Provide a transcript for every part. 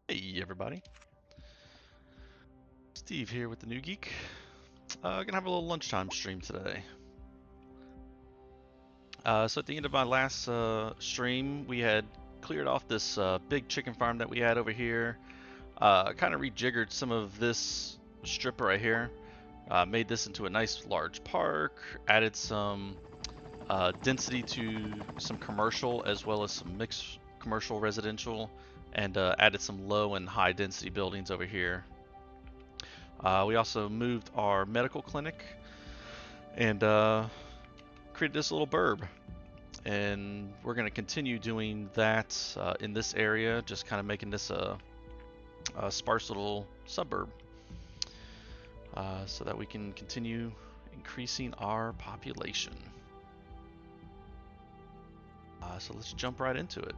Hey everybody, Steve here with the New Geek. Gonna have a little lunchtime stream today. So at the end of my last stream, we had cleared off this big chicken farm that we had over here. Kind of rejiggered some of this strip right here. Made this into a nice large park. Added some density to some commercial as well as some mixed commercial residential, and added some low and high density buildings over here. We also moved our medical clinic and created this little burb. And we're going to continue doing that in this area, just kind of making this a sparse little suburb so that we can continue increasing our population. So let's jump right into it.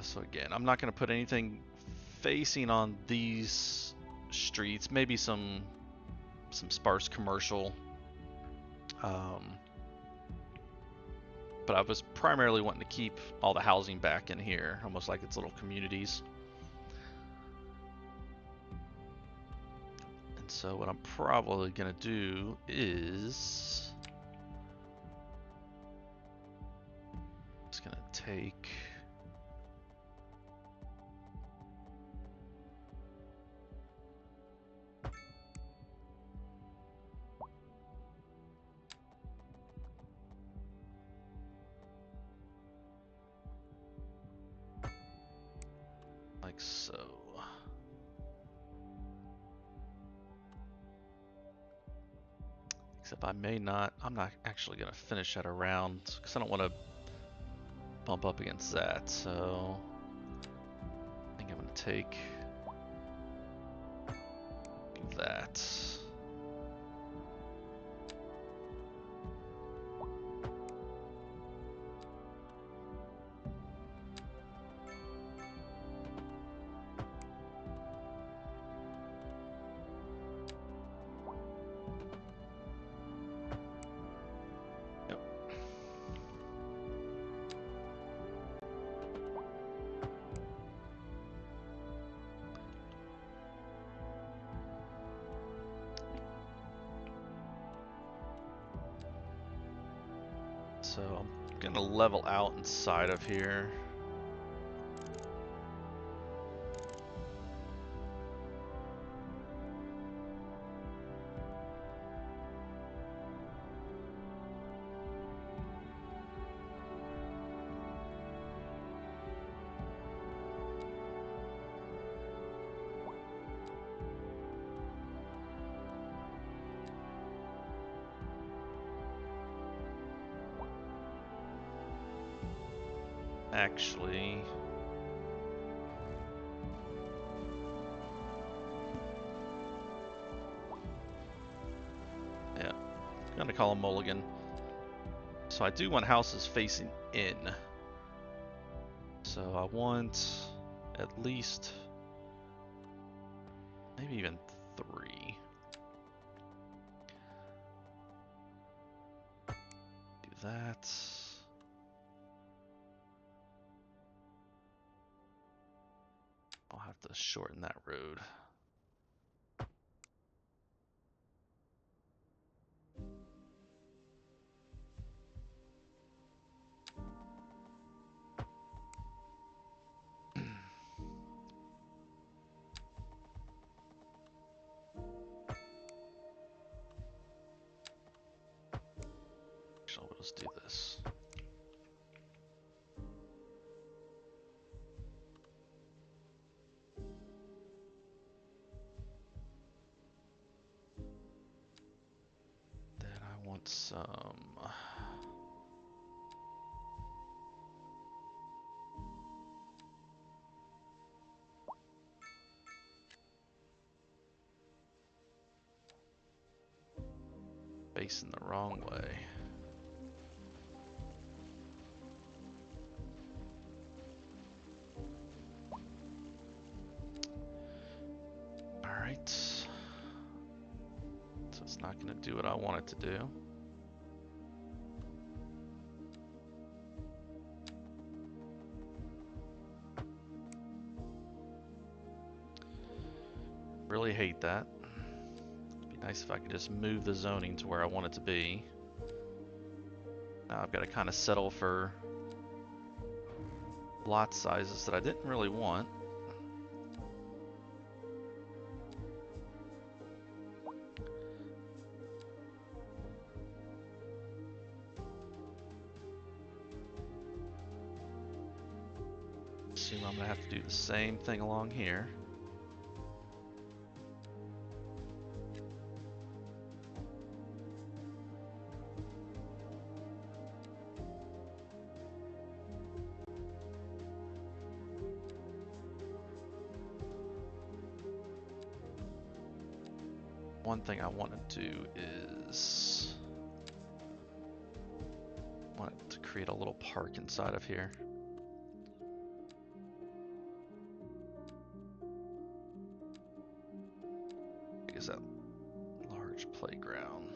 So again, I'm not going to put anything facing on these streets, maybe some sparse commercial, but I was primarily wanting to keep all the housing back in here, almost like it's little communities. And so what I'm probably gonna do is just gonna take like so. Except I'm not actually gonna finish that around because I don't want to bump up against that. So I think I'm gonna take that. So I'm gonna level out inside of here. Actually, yeah, I'm gonna call him Mulligan. So I do want houses facing in. So I want at least maybe even 3. Do that. I'll have to shorten that road. Actually, let's do this. Then I want some. Facing the wrong way. Alright. So it's not going to do what I want it to do. really hate that. It'd be nice if I could just move the zoning to where I want it to be. Now I've got to kind of settle for lot sizes that I didn't really want. Assume I'm gonna have to do the same thing along here. One thing I want to do is to create a little park inside of here. Is that large playground?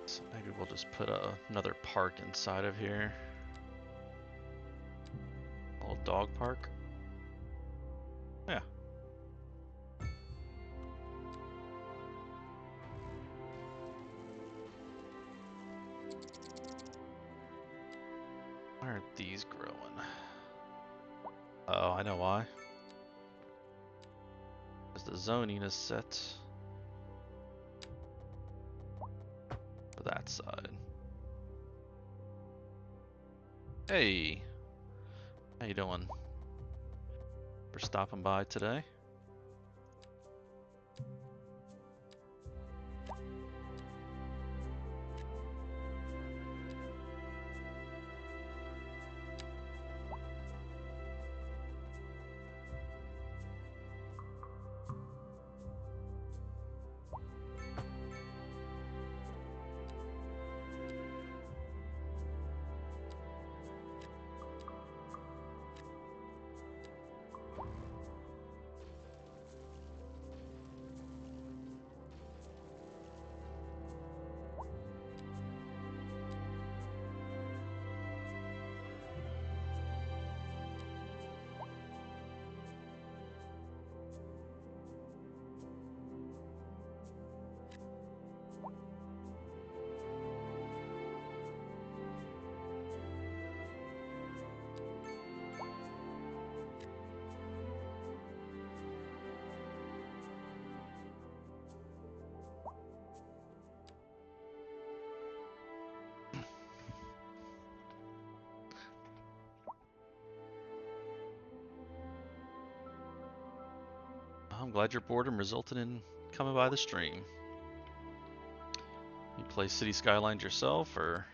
So maybe we'll just put another park inside of here. A little dog park. Yeah. Why aren't these growing? Oh, I know why. Because the zoning is set for that side. Hey, how you doing? For stopping by today. I'm glad your boredom resulted in coming by the stream. You play City Skylines yourself, or?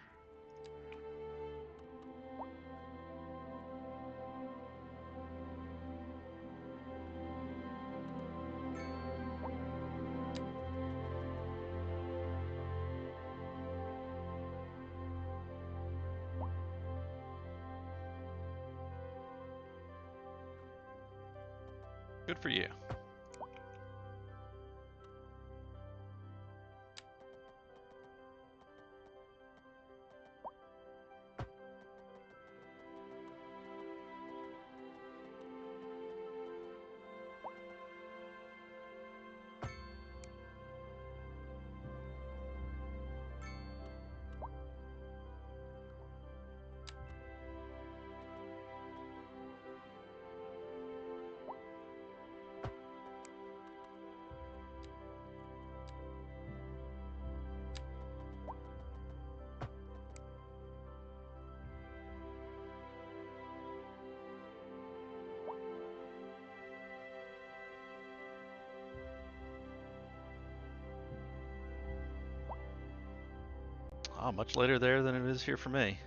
Good for you. Ah, much later there than it is here for me.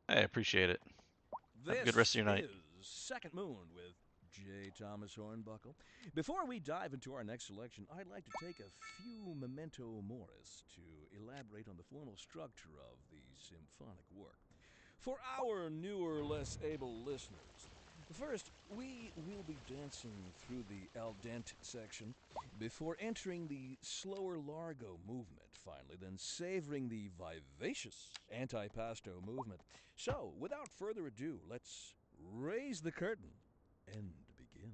I appreciate it. Have a good rest of your night. This is Second Moon with J. Thomas Hornbuckle. Before we dive into our next selection, I'd like to take a few memento moris to elaborate on the formal structure of the symphonic work. For our newer, less able listeners, first, we will be dancing through the al dente section before entering the slower largo movement, finally, then savoring the vivacious antipasto movement. So, without further ado, let's raise the curtain and begin.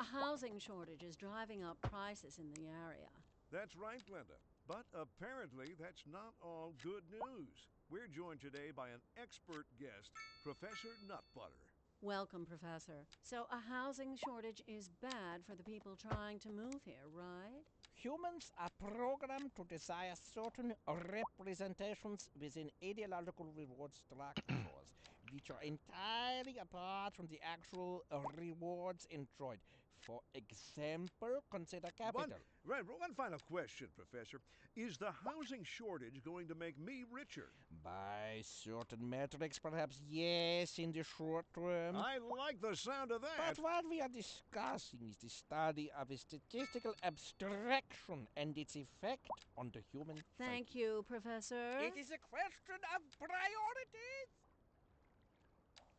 A housing shortage is driving up prices in the area. That's right, Glenda. But apparently, that's not all good news. We're joined today by an expert guest, Professor Nutbutter. Welcome, Professor. So, a housing shortage is bad for the people trying to move here, right? Humans are programmed to desire certain representations within ideological reward structures, which are entirely apart from the actual rewards enjoyed. For example, consider capital. One final question, Professor. Is the housing shortage going to make me richer? By certain metrics, perhaps yes, in the short term. I like the sound of that. But what we are discussing is the study of a statistical abstraction and its effect on the human Thank psyche. you, Professor. It is a question of priorities.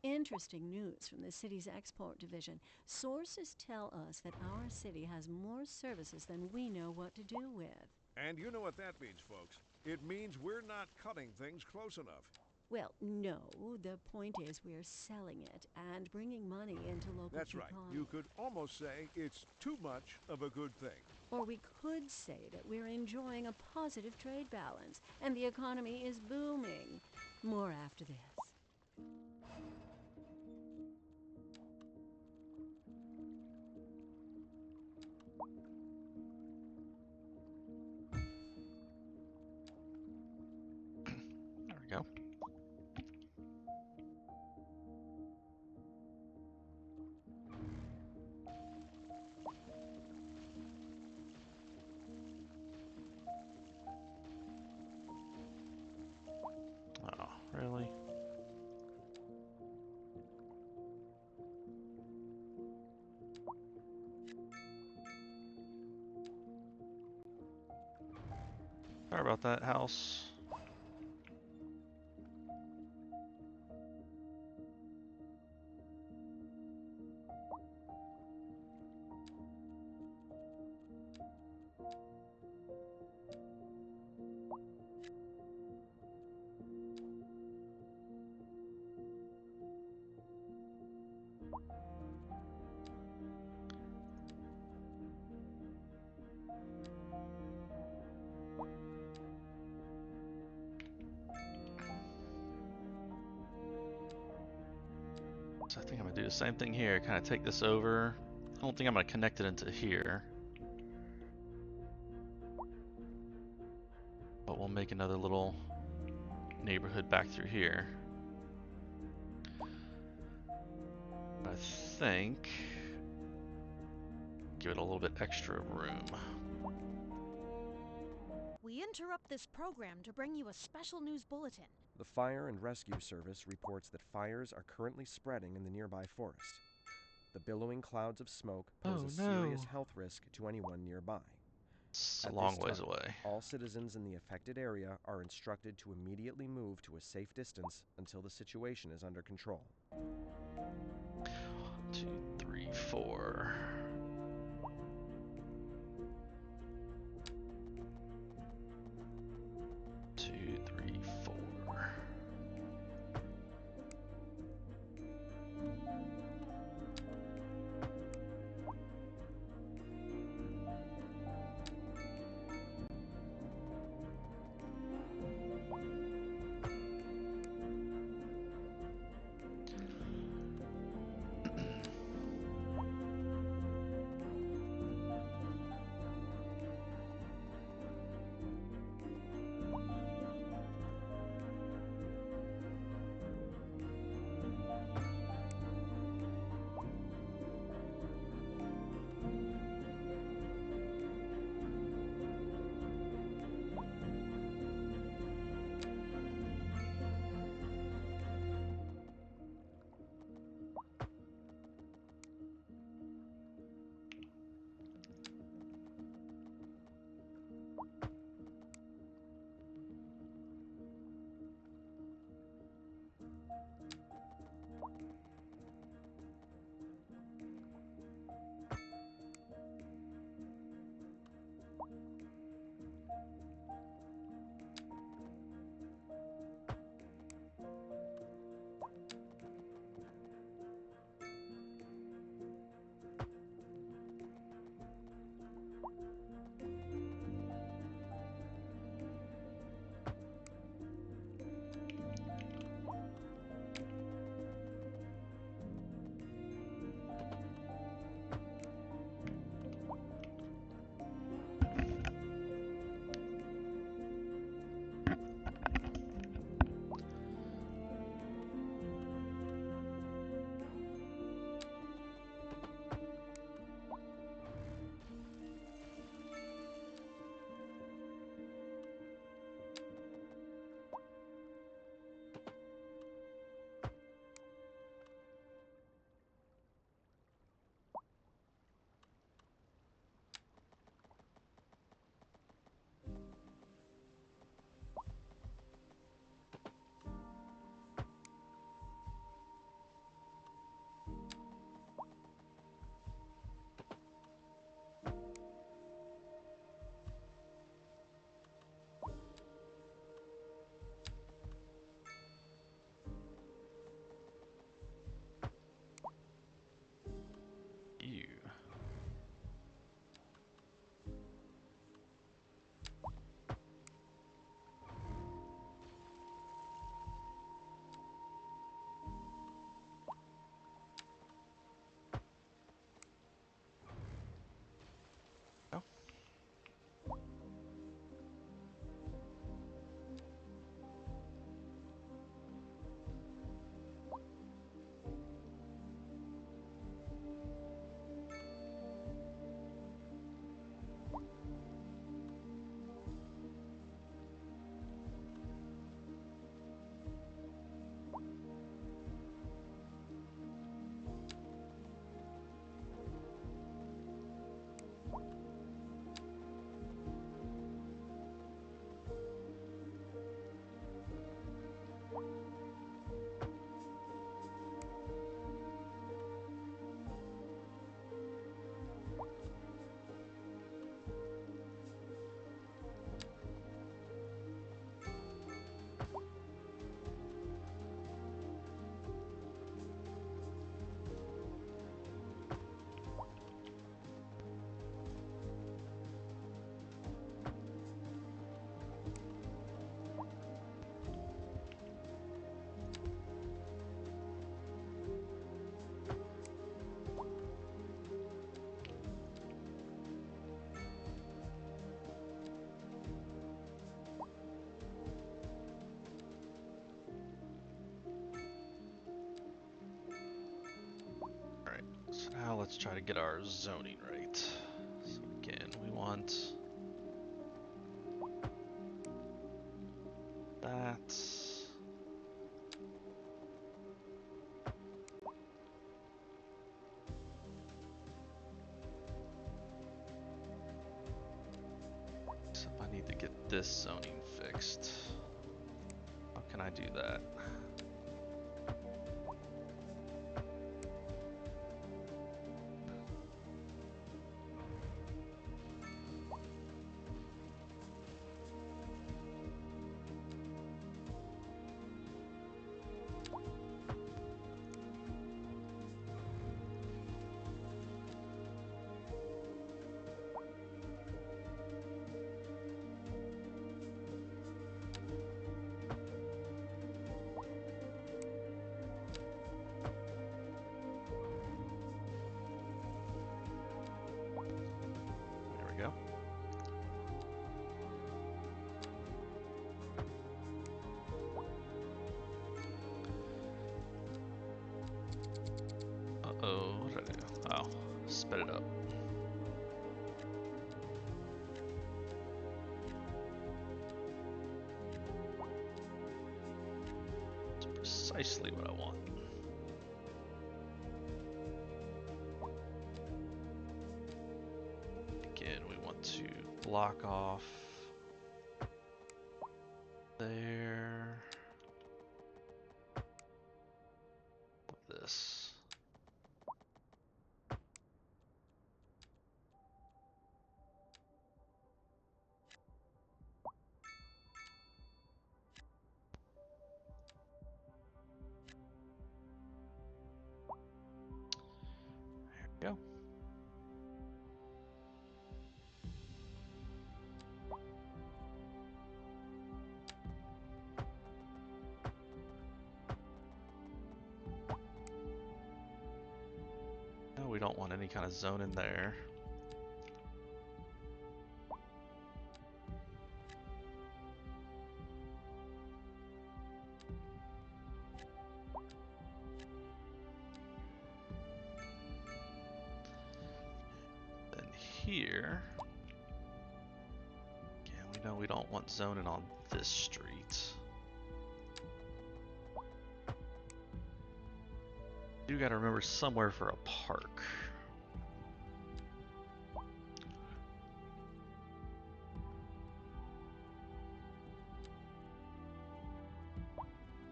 Interesting news from the city's export division. Sources tell us that our city has more services than we know what to do with. And you know what that means, folks. It means we're not cutting things close enough. Well, no. The point is we're selling it and bringing money into local That's right. economy. You could almost say it's too much of a good thing. Or we could say that we're enjoying a positive trade balance and the economy is booming. More after this. There we go. Oh, really? Sorry about that, house. So I think I'm gonna do the same thing here. Kind of take this over. I don't think I'm gonna connect it into here. But we'll make another little neighborhood back through here. I think give it a little bit extra room. We interrupt this program to bring you a special news bulletin. The Fire and Rescue Service reports that fires are currently spreading in the nearby forest. The billowing clouds of smoke pose a serious health risk to anyone nearby. It's a At long this ways time, away. all citizens in the affected area are instructed to immediately move to a safe distance until the situation is under control. 2, 3, 4. Two, three, four. So now let's try to get our zoning right. So again, we want that. So I need to get this zoning fixed. How can I do that? There we go. Uh-oh, what did I do? Oh, sped it up. It's precisely what I want. Again, we want to block off there with this. There we go. No, we don't want any kind of zone in there. Then here, again, we know we don't want zoning on this street. You gotta remember somewhere for a park.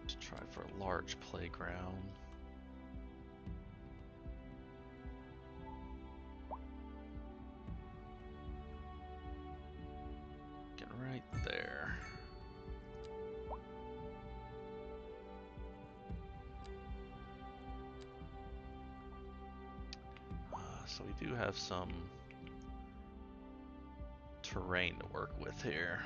To try for a large playground. Get right there. So we do have some terrain to work with here.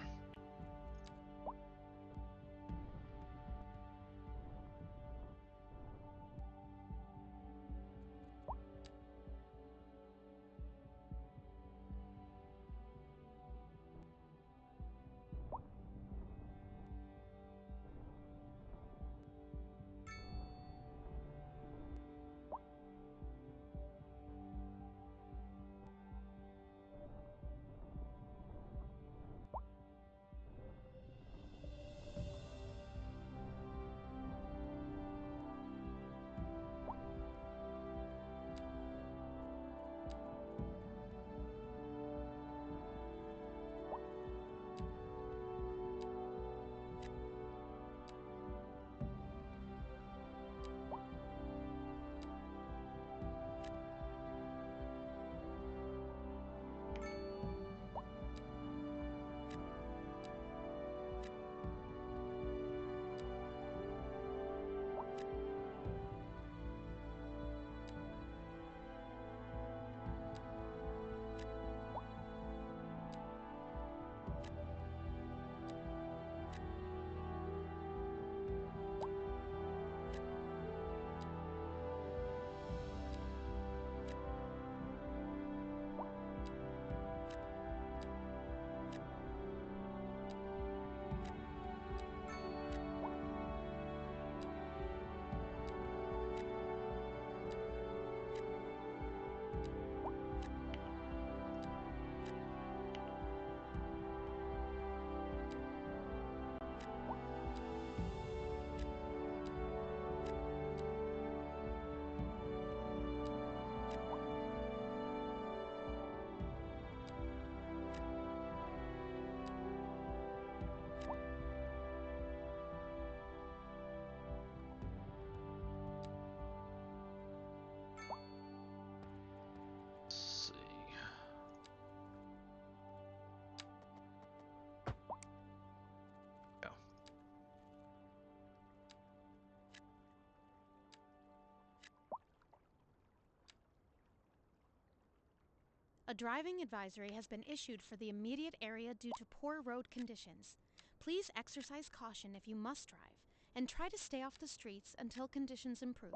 A driving advisory has been issued for the immediate area due to poor road conditions. Please exercise caution if you must drive, and try to stay off the streets until conditions improve.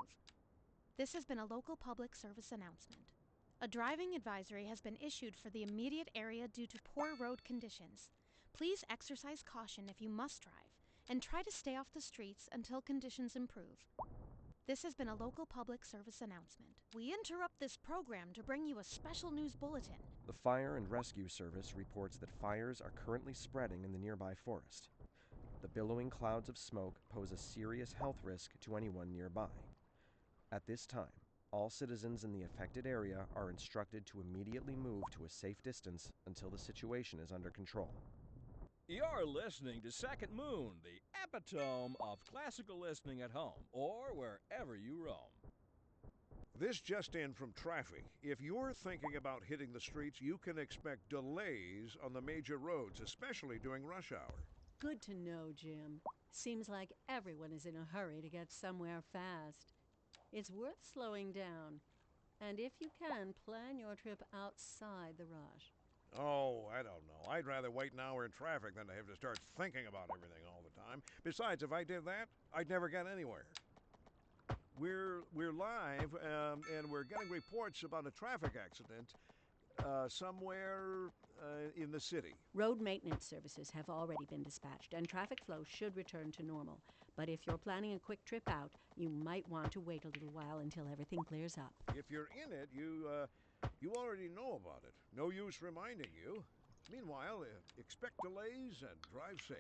This has been a local public service announcement. A driving advisory has been issued for the immediate area due to poor road conditions. Please exercise caution if you must drive, and try to stay off the streets until conditions improve. This has been a local public service announcement. We interrupt this program to bring you a special news bulletin. The Fire and Rescue Service reports that fires are currently spreading in the nearby forest. The billowing clouds of smoke pose a serious health risk to anyone nearby. At this time, all citizens in the affected area are instructed to immediately move to a safe distance until the situation is under control. You're listening to Second Moon, the epitome of classical listening at home or wherever you roam. This just in from traffic. If you're thinking about hitting the streets, you can expect delays on the major roads, especially during rush hour. Good to know, Jim. Seems like everyone is in a hurry to get somewhere fast. It's worth slowing down. And if you can, plan your trip outside the rush. Oh, I don't know. I'd rather wait an hour in traffic than to have to start thinking about everything all the time. Besides, if I did that, I'd never get anywhere. We're live, and we're getting reports about a traffic accident somewhere in the city. Road maintenance services have already been dispatched, and traffic flow should return to normal. But if you're planning a quick trip out, you might want to wait a little while until everything clears up. If you're in it, you already know about it. No use reminding you. Meanwhile, expect delays and drive safe.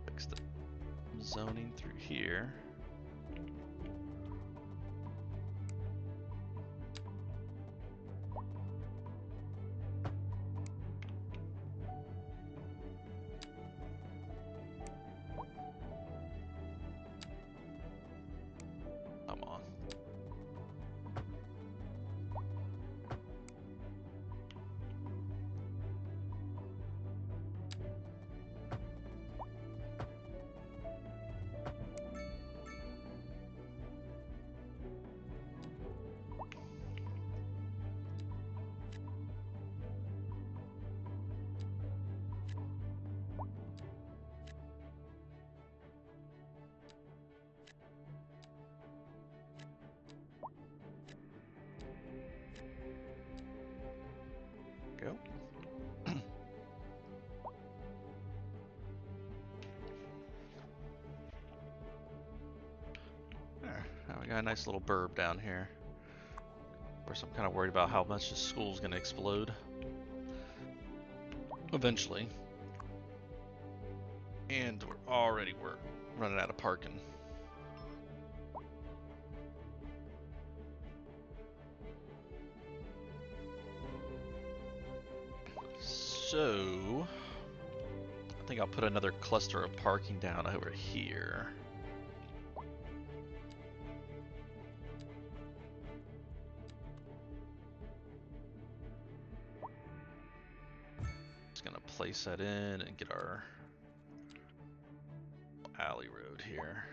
Fix the zoning through here. Come on. Go. There. Now we got a nice little burb down here. Of course, I'm kind of worried about how much the school's going to explode eventually. And we're running out of parking. So, I think I'll put another cluster of parking down over here. Just gonna place that in and get our alley road here.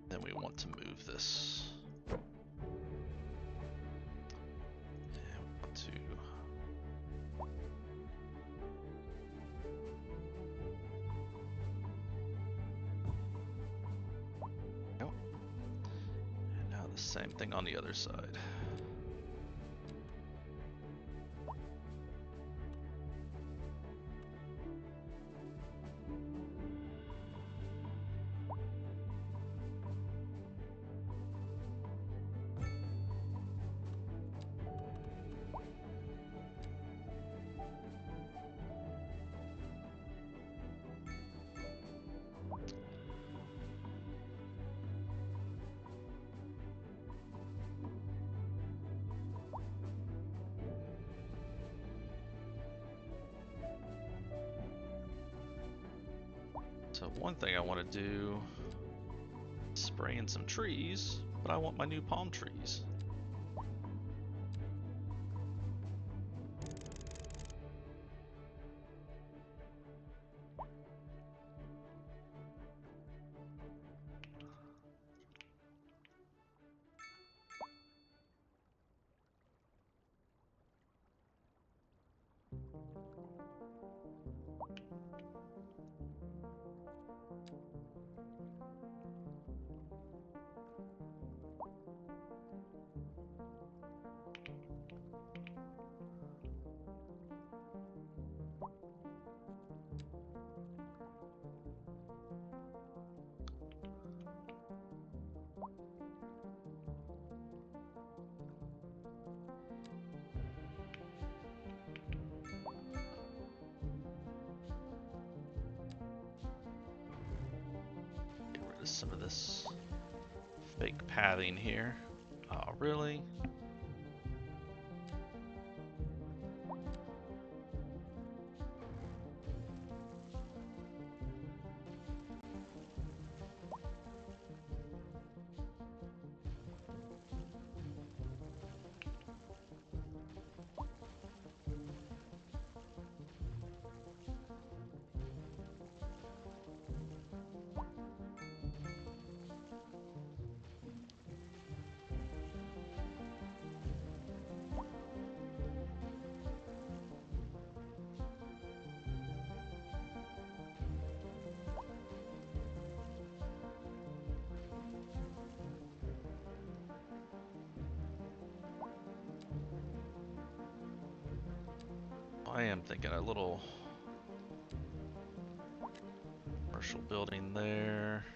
Then we want to move this. Same thing on the other side. One thing I want to do, spray in some trees, but I want my new palm trees. Get rid of some of this fake pathing here. Oh, really? I am thinking a little commercial building there.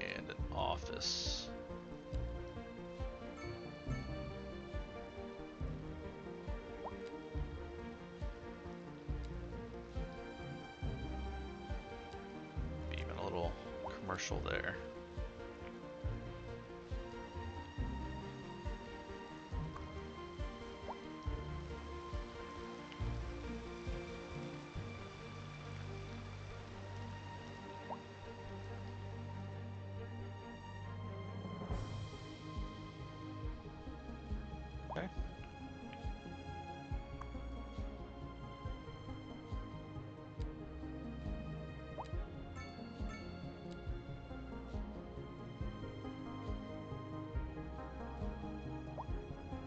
And an office. Even a little commercial there. Okay.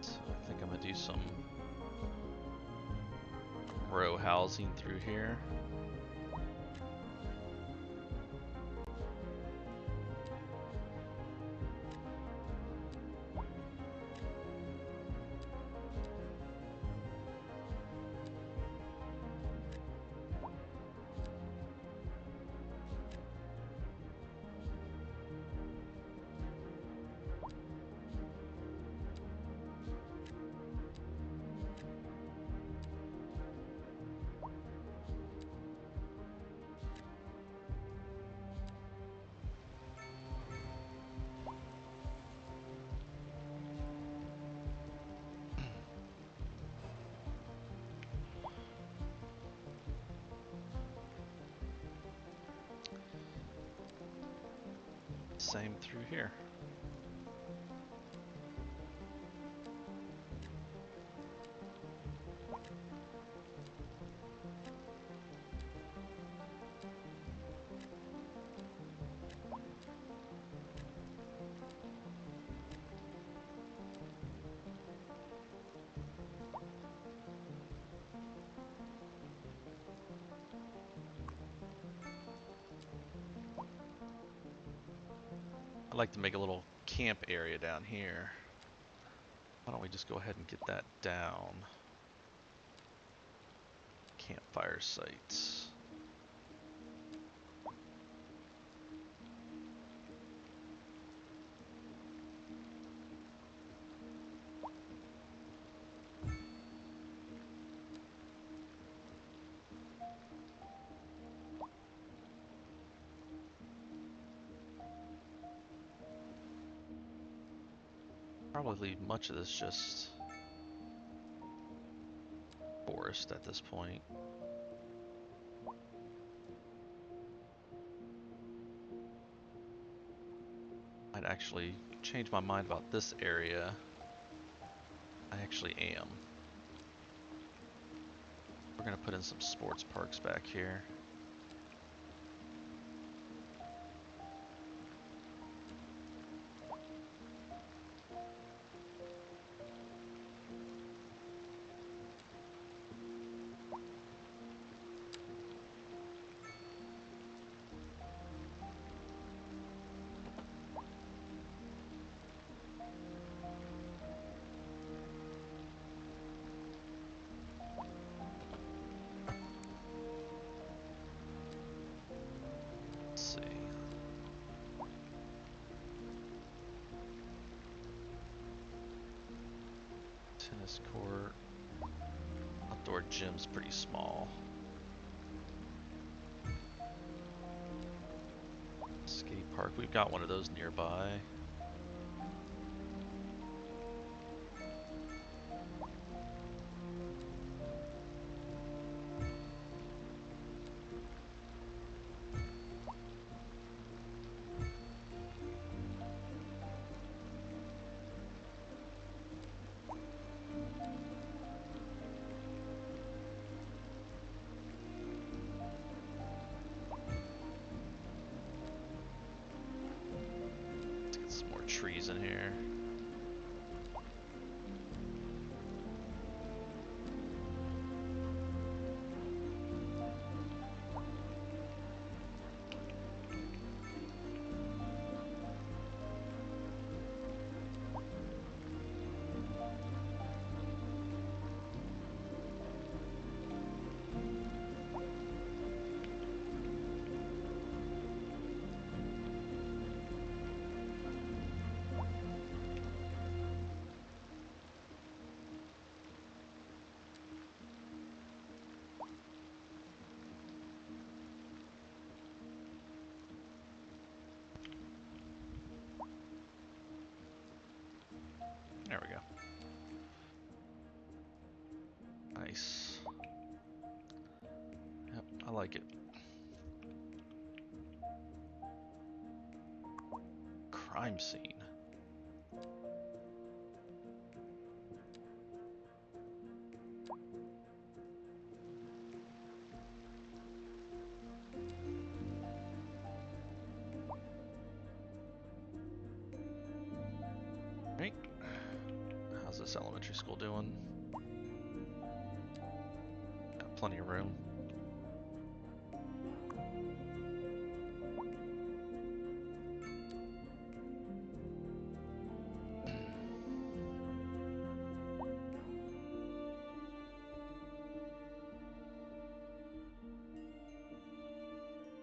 So I think I'm gonna do some row housing through here. Same through here. I'd like to make a little camp area down here. Why don't we just go ahead and get that down? Campfire sites. Probably leave much of this just forest at this point. I'd actually change my mind about this area. I actually am. We're gonna put in some sports parks back here. Let's see. Tennis court. Outdoor gym's pretty small. Skate park, we've got one of those nearby. Let's get some more trees in here. There we go. Nice. Yep, I like it. Crime scene. Right. How's this elementary school doing? Got plenty of room.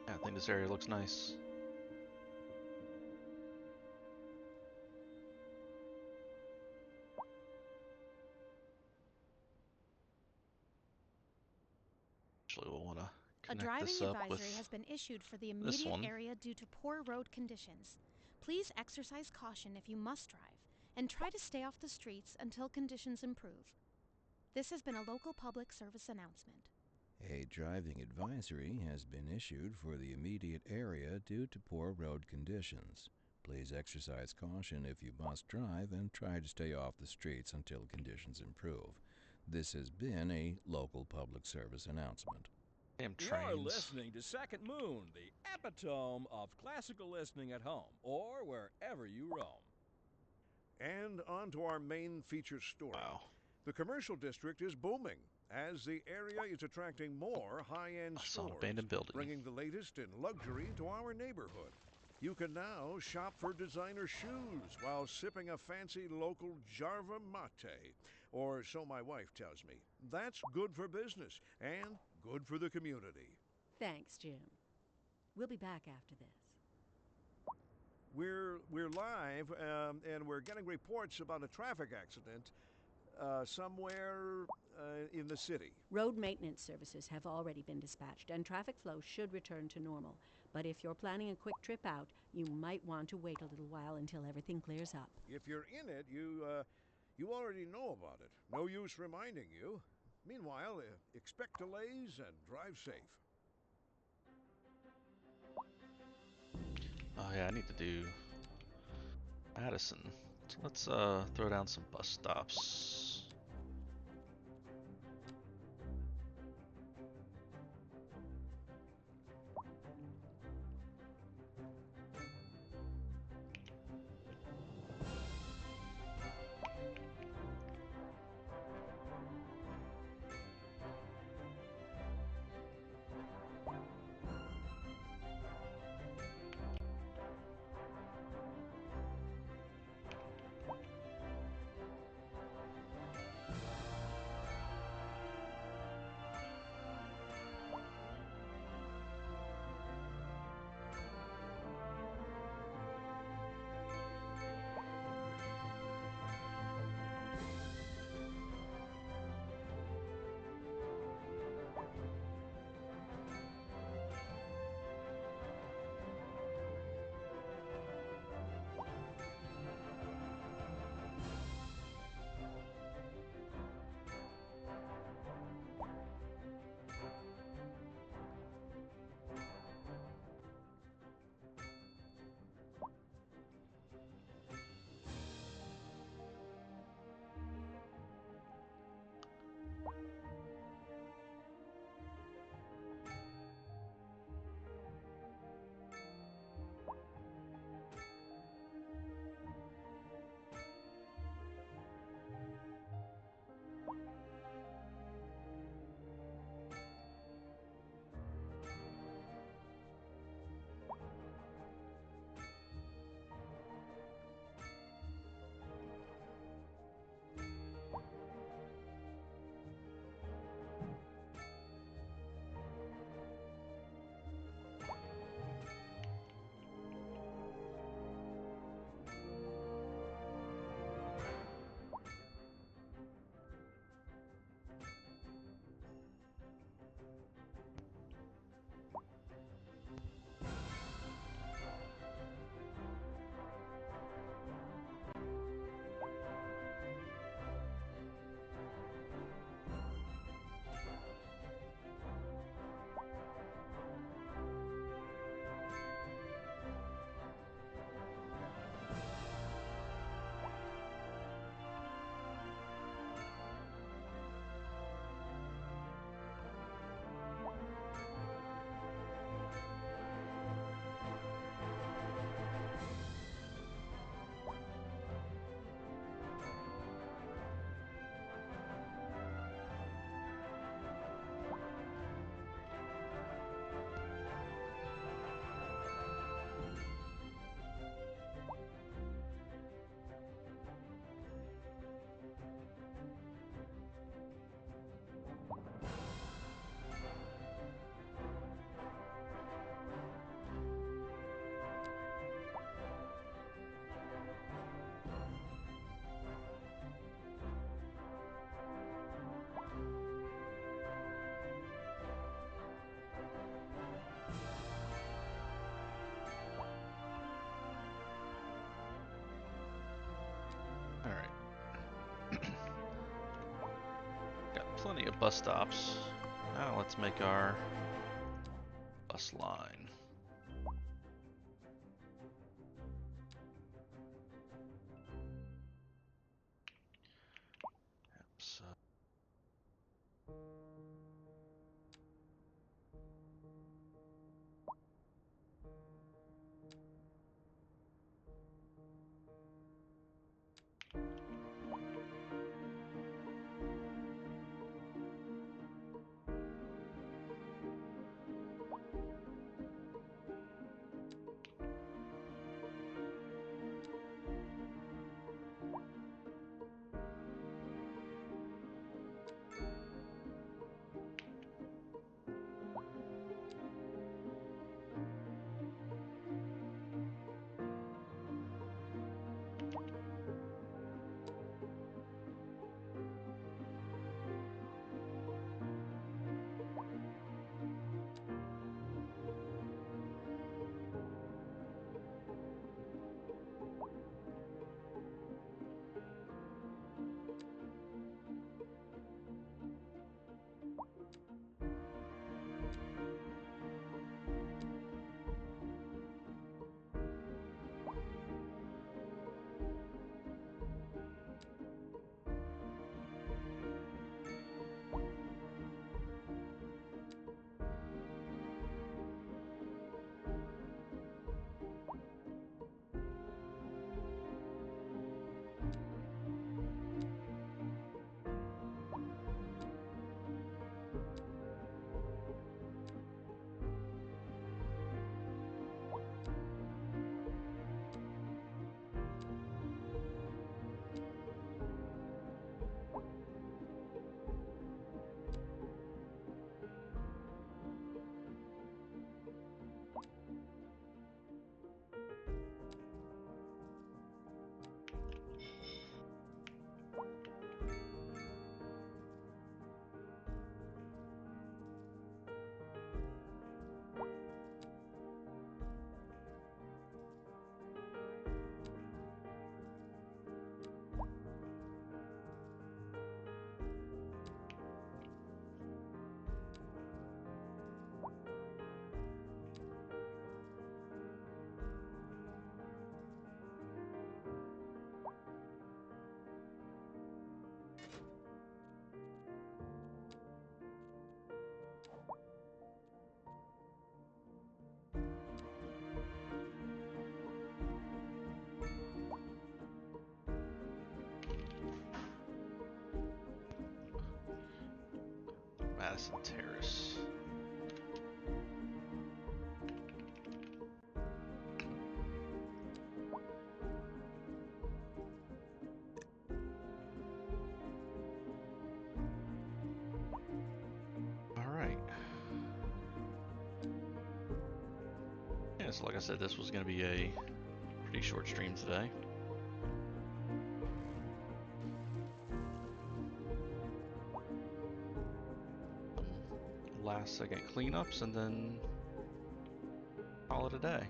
Yeah, I think this area looks nice. Actually, we'll want to A connect driving this up with advisory has been issued for the this immediate one. area due to poor road conditions. Please exercise caution if you must drive, and try to stay off the streets until conditions improve. This has been a local public service announcement. A driving advisory has been issued for the immediate area due to poor road conditions. Please exercise caution if you must drive and try to stay off the streets until conditions improve. This has been a local public service announcement. Damn You're trains. listening to Second Moon, the epitome of classical listening at home or wherever you roam. And on to our main feature story. Wow. The commercial district is booming as the area is attracting more high-end I saw an stores, abandoned building. bringing the latest in luxury to our neighborhood. You can now shop for designer shoes while sipping a fancy local Jarva mate, or so my wife tells me. That's good for business and good for the community. Thanks, Jim. We'll be back after this. We're live, and we're getting reports about a traffic accident somewhere in the city. Road maintenance services have already been dispatched, and traffic flow should return to normal. But if you're planning a quick trip out, you might want to wait a little while until everything clears up. If you're in it, you already know about it. No use reminding you. Meanwhile, expect delays and drive safe. Oh yeah, I need to do Madison. So let's throw down some bus stops. All right. Got plenty of bus stops. Now let's make our bus line. Yep, so Madison Terrace. Alright. Yeah, so like I said, this was going to be a pretty short stream today. Last second cleanups and then call it a day.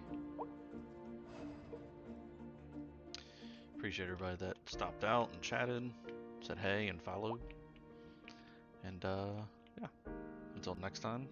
Appreciate everybody that stopped out and chatted, said hey and followed. And yeah, until next time,